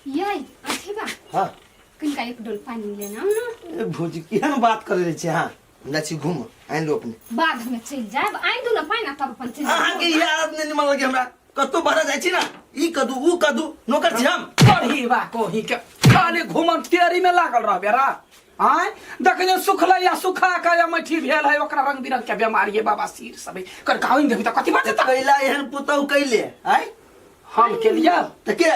यही अच्छी बा हां किनका एक डोल पानी लेना ना ए भौजी केहन बात करे छै हां जाची घूम आइन लो अपने बाद में चल जाए आइन दो ना पानी तब अपन चल अहाँ के याद नहीं निमन लगे हमरा कतो बाहर जाय छी ना ई कदू ऊ कदू नौकर छी हम पढ़ी बा कोही के खाली घुमन तेरी में लागल रहबे रा आय देखने सुखले या सुखा का या मठी भेल है ओकरा रंग बिरंग के बीमारी है बाबा सिर सब कर गाइन देबी त कथि बात त कैला एहन पुतौ कैले आय हम के लिया त के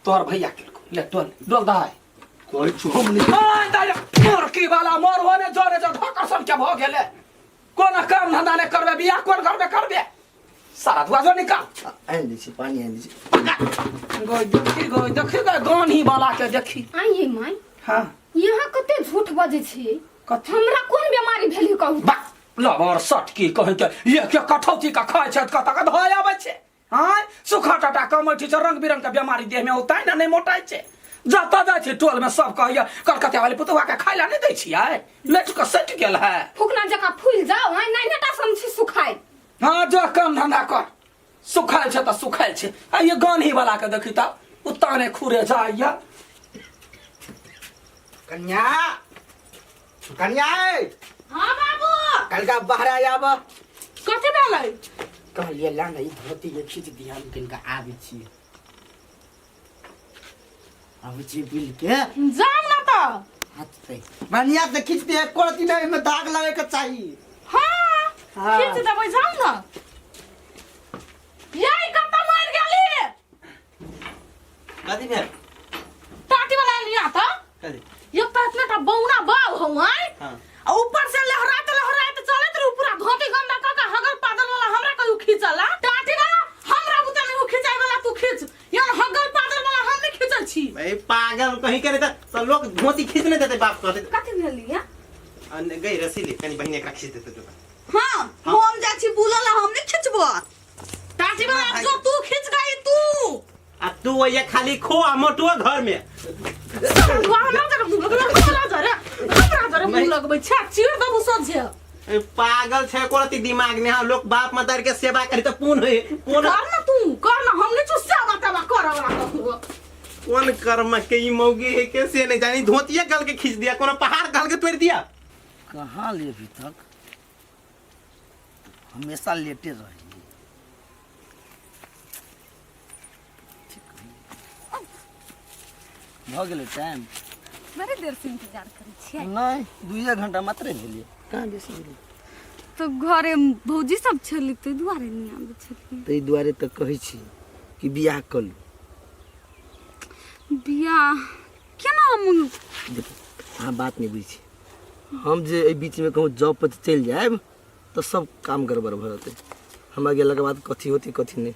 तोर भैया के ले डोल दाय कोई छुम नहीं आय दाय मोरकी वाला मोर होने जोरे जो ढकसन के भ गेले कोन काम धंधा ने करबे बियाह कोन करबे सारा दुआजो निकाल आइन दी छी पानी आइन दी छी गोई देखी गान ही वाला के देखी आइए माई हां यहाँ कते झूठ बजे छी कथि हमरा कोन बीमारी भेली कहू बा लबर सट की कहे के ये के कठौती का खाय छै कत का धोय आबै छै हां सुखा टाटा कमठी छै रंग बिरंग के बीमारी देह में होतै ना नहीं मोटाई छै जाता जाय छै टोल में सब कहैया कलकत्ता वाली पुतवा के खाइला नहीं दै छी आय लेट के सट गेल है फुकना जका फूल जाओ आइ नहीं नटा समझी सुखाई हां जो काम धंधा कर सुखाय छै त सुखाय छै आ ये गान ही वाला के देखी त उताने खुरे जाइया कन्या कन्या हां बाबू कल का बाहर आब कथि डालै कहलिए ला नहीं धोती के खींच दिया हम किनका आबै छी आबै छी बिल के जाम ना तो हाथ पे बढ़िया से खींच दे कोरती नहीं में दाग लगे के चाहिए हां खींच देबै जाम ना यही कत्ता मर गेली कथि में टाटी वाला लिया था कथि ये इतना टा बौना बाव हो आई हां और ऊपर से लहराते चलत रही पूरा धोती गंदा का हगर पादल वाला हमरा कहियो खींचला टाटी वाला हमरा बुता में खींचाई वाला तू खींच ये हगर पादल वाला हम नहीं खींचल छी भाई पागल कहीं करे तो लोग धोती खींचने देते बाप कहते कथि भेलिया गई रसीली कनी बहिने का खींच देते तो हां हम जाची बुलला हम नहीं खींचबो टाटी वाला जो तू खींच गई तू आ तू ये खाली खो आ मोटुआ घर में पागल छे कोरती दिमाग में लोग बाप मतार के सेवा करी तो पून करना तू करना हमने जो सेवा तबा करवला कौन कर्म के ई मौगी है कैसे नहीं जानी धोतिया गल के खींच दिया कोनो पहाड़ गल के तोड़ दिया कहाँ ले अभी तक हमेशा लेटे रही भ गेलै टाइम बड़े देर से इंतजार करै छियै नहीं 2 घंटा मात्र भेलिए कहाँ बेसी भेलिए तो घरे भौजी सब छली ते दुआरे नहीं आबै छथिन ताहि दुआरे तऽ कहै छी कि बियाह कलू बियाह केना हम देखो अहाँ बात नहीं बुझी हम जे एहि बीच में कहूँ जॉब पर चलि जाएब तो सब काम गड़बड़ भऽ जेतै हमरा गेलाके बाद कथी होती कथी नहीं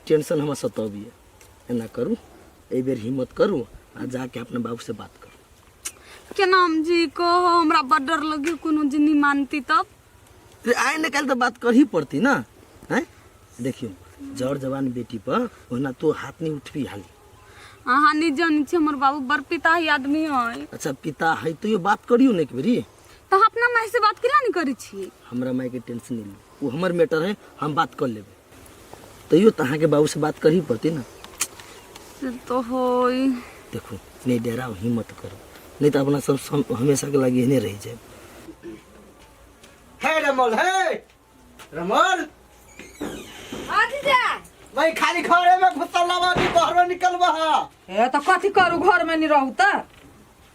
टेंशन हमरा सताबिए एना करू एहि बेर हिम्मत करू आ जाके अपने बाबू से बात करू केना हम जी को हमरा बड़ डर लगे कोनो जिनी मानती तब फिर आए न कल तो बात कर ही पड़ती ना हैं देखियो जड़ जवान बेटी पर ओना तो हाथ नहीं उठबी हाली अहाँ नहीं जानी छी हमर बाबू बड़ पिता ही आदमी है अच्छा पिता है तो ये बात करियो ने एक बेरी तो अपना माई से बात केला नहीं करै छी हमरा माई के टेंशन नहीं लो वो हमर मैटर है हम बात कर लेबे तैयो तहाँ के बाबू से बात कर ही पड़ती ना तो होई देखो नहीं डराओ हिम्मत करो नहीं तो अपना सब हमेशा के लगे नहीं रह जाए है रमोल आज जा भाई खाली घरे में घुसल लवा भी बाहर निकलबा ए तो कथी करू घर में नहीं रहू त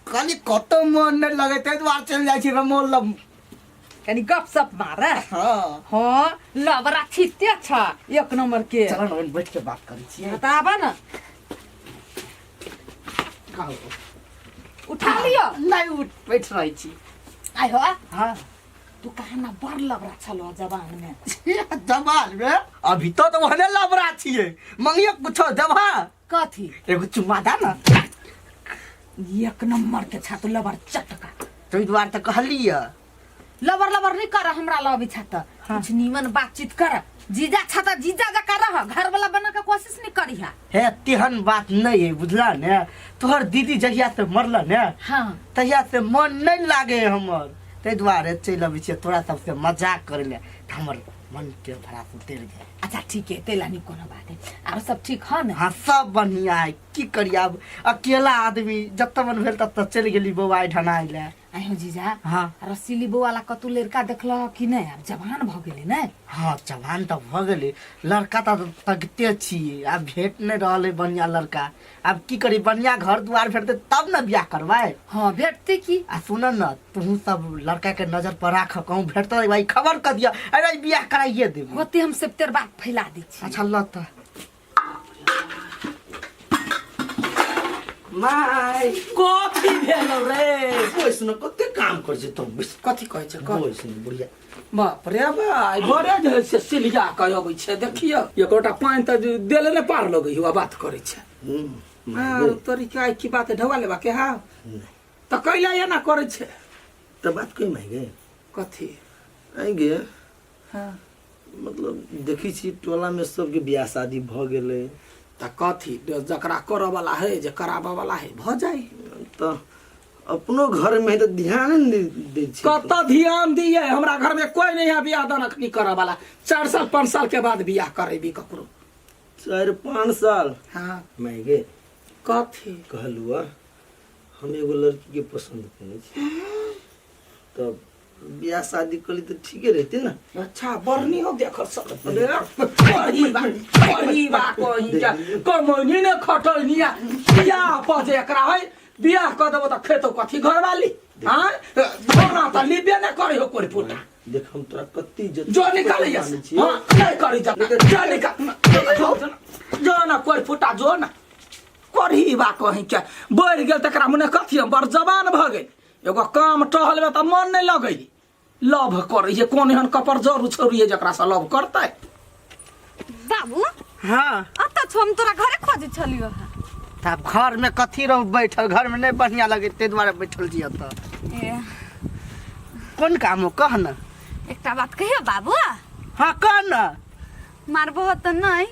खाली कतो मन नहीं लगे ते द्वार चल जाय छी रमोल लब कनी गपसप मारे हां हां लबरा छिते छ एक नंबर के चल न बैठ के बात करै छी बताबा न उठा लियो नहीं उठ बैठ रही छी आइ हो हां तू कहा ना बड़ लबरा छलो जवान में जवान में अभी तो वहने लबरा छिए मंगियो कुछो देबा कथी एगो चुम्मा दा ना एक नंबर के छा तू लबर चटका तोई द्वार त कहलिया लबर लबर नहीं कर हमरा लबी छत कुछ नीमन बातचीत कर जीजा छत जीजा जका रह घर वाला बने के कोशिश नहीं करिहा हे तेहन बात नहीं है बुझला ने तोहर दीदी जहिया से मरला ने हां तहिया से मन नहीं लागे हमर ते द्वारे चल अबै छी तोरा सबसे मजाक करे ले हमर मन के भरा उतर गए। अच्छा ठीक है, तेला नहीं कोनो बात है। और सब ठीक है ना? हाँ सब बढ़िया है। की करिए अब अकेला आदमी जब तक मन भेल तब तक चल गेली बौआ ढनाई ले। आयो जीजा। हाँ रसीली बो वाला कतु लड़का देखल कि नहीं? अब जवान भ गेली ने। हाँ जवान तो भ गेले, लड़का तो तकते छिए, अब भेट नहीं रहले बढ़िया लड़का। अब की करी, बढ़िया घर द्वार भेटते तब न बियाह करवाए। हाँ भेटते की। आ सुन न, तू सब लड़का के नजर पर राख, कहूँ भेटते भाई खबर कर दिया, अरे बियाह कराइए दे। होते हम सब तेर बात फैला दी छी। अच्छा ल त माय कथी भेल रे? कोइस न कते काम कर छ त कथी कहै छ? कोइस न बुढ़िया बाप रे भाई, भरे जे से सिलिया कह अबै छै। देखियो एकोटा पानी त देले ने पार लगै हुआ बात करे छै। हां तोरी काय की बात ढवा लेबा के? हां त कैला या ना करे छै त बात कोइ मांगे कथी? आई गे हां मतलब देखी छी टोला में सबके बियाह शादी भ गेले, त कथी जकरा करऽ वाला है, जे कराबऽ वाला है भ जाई। त अपनो घर में तो ध्यान नहीं दे छी। कत ध्यान दिए? हमरा घर में कोई नहीं है बियाह दान नहीं करऽ वाला। 4 साल 5 साल के बाद बियाह करेबी ककरो। 4-5 साल? हां मांगे कथी कहलुआ हम एगो लड़की के पसंद करे छी, तब बियाह शादी करी तो ठीके रहते ना। अच्छा बरनी हो देख सकत रे। बरनी बा कोई जा कमनी ने खटनिया बियाह पजे एकरा है। बियाह क देबो त खेतो कथी घर वाली? हां छोरा त लिबे न करे हो कोई पुटा। देख हम तोरा कत्ती जो निकाले यस। हां नहीं करी जा जा निकाल जो ना कोई फुटा जो ना करही बा कहीं के बढ़ गेल तकरा मने कथी बड़ जवान भ गेल। एगो काम टहल में त मन नहीं लगै। लव करे ये कोन एहन कपर जरू छोड़िए जकरा से लव करतै? बाबू हाँ अब त हम तोरा घरे खोजे छलियो है। तब घर में कथी रह बैठल, घर में नहीं बढ़िया लगे ते द्वारा बैठल छी। त ए कौन काम हो कह न। एकटा बात कहियो बाबू। हाँ कह न। मारबो त नहीं?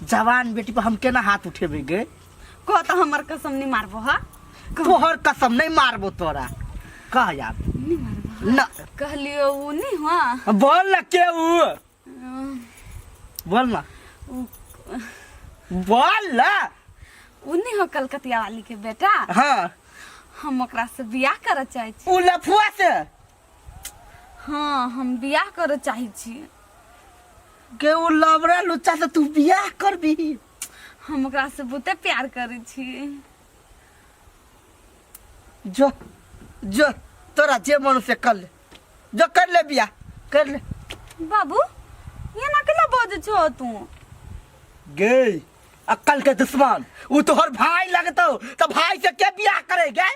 जवान बेटी पर हम केना हाथ उठेबे गे? को त हमर कसम नहीं मारबो ह। तोहर कसम नहीं मारबो तोरा। कह यार नहीं मारबो न। कहलियो उ नहीं हुआ। बोल न के उ बोल न बोल न। उ नहीं हो कलकतिया वाली के बेटा। हाँ हम ओकरा से बियाह करे चाहे छी। उ लफुआ से? हाँ हम बियाह करे चाहे छी। के उ लबरा लुच्चा से तू बियाह करबी? हम ओकरा से बहुते प्यार करे छी। जो जो तोरा जे मन से कर ले, जो कर ले बियाह कर ले। बाबू ये ना केला बोझ छो तू? गे अक्ल के दुश्मन, उ तोहर भाई लगतो तो भाई से के बियाह करे गे?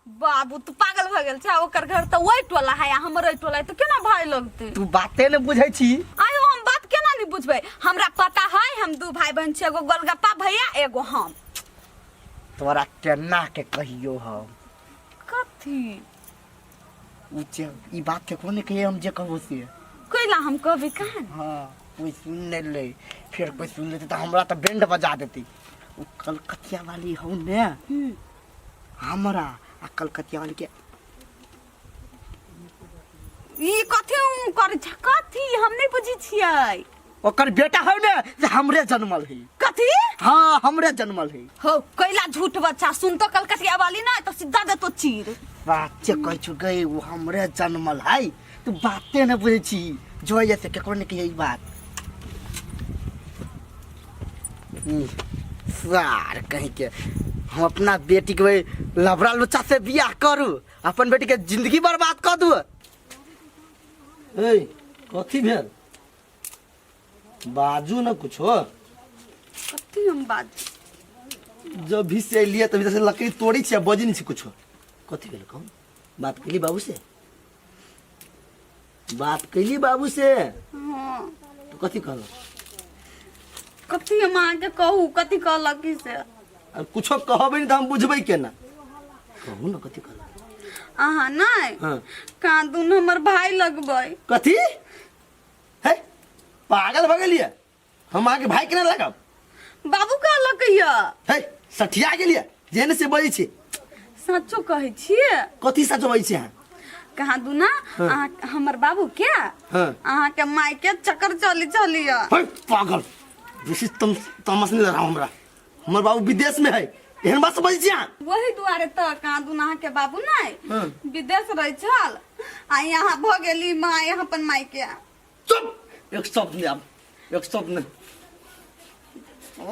बाबू तू पागल भ गेल छा। ओकर घर त ओइ टोला है, हमर ओइ टोला है, तो केना भाई लगते? तू बाते न बुझै छी। आयो हम बात केना नहीं बुझबै? हमरा पता है हम 2 भाई बहन छी, एगो गोलगप्पा भैया एगो हम। तोरा केना के कहियो हम कथी उ ई बात के कोने कहे हम जे कहबो से? कोइला हम कहबे कहां? हाँ कोई सुन नहीं ले, फिर कोई सुन लेते तो हमरा तो बैंड बजा देती। उ कलकतिया वाली हो ने हमरा, आ कलकतिया वाली के ई कथी करे छ? कथी हम नहीं बुझी छियै। ओकर बेटा हो ने जे हमरे जन्मल है। कथी? हाँ हमरे जन्मल है। हो कोइला झूठ बच्चा। सुन तो कलकतिया वाली ना तो सीधा दे तो चीर। बात से कह छु गई वो हमरे जन्मल है, तू बाते न बुझे छी। जो जैसे केकरो ने कही बात सार कहीं के हम अपना बेटी के लबड़ा लुच्चा से बियाह करू, अपन बेटी के जिंदगी बर्बाद कर दू। ए कथी भेल? बाजू न कुछो। कथी हम बात? जब भी से लिए तभी से लकड़ी तोड़ी छी, बजी नहीं छी कुछो। कथी भेल कहूं? बात कैली बाबू से? बात कैली बाबू से? हां तो कथी कहलो? कथी हम आके कहू? कथी कहलक की से? अब कुछो कहबे नहीं तो हम बुझबै केना? कहू न कथी कहलो? आहा नहीं हां कादुन हमर भाई लगबै। कथी है? पागल भ गेलिए? हम आके भाई केना लगाब? बाबू कहलक या है सठिया गेलिए जेने से बजै छी। सच्चो कहै छियै? कथी सच बजै छी? कहा दू ना हमर बाबू क्या अहाँ के माई के चक्कर चली है पागल बेसी तमस नहीं लगा हमरा हमर बाबू विदेश में है एहन बात समझ जा वही दुआरे तो कहा दू ना के बाबू नहीं विदेश रह छल आ यहाँ भ गेली माँ यहाँ अपन माई के चुप एक शब्द नहीं अब एक शब्द नहीं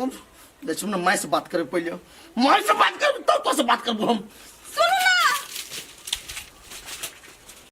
अब देखो ना माई से बात करे पहले माई से बात कर तो से बात करबो हम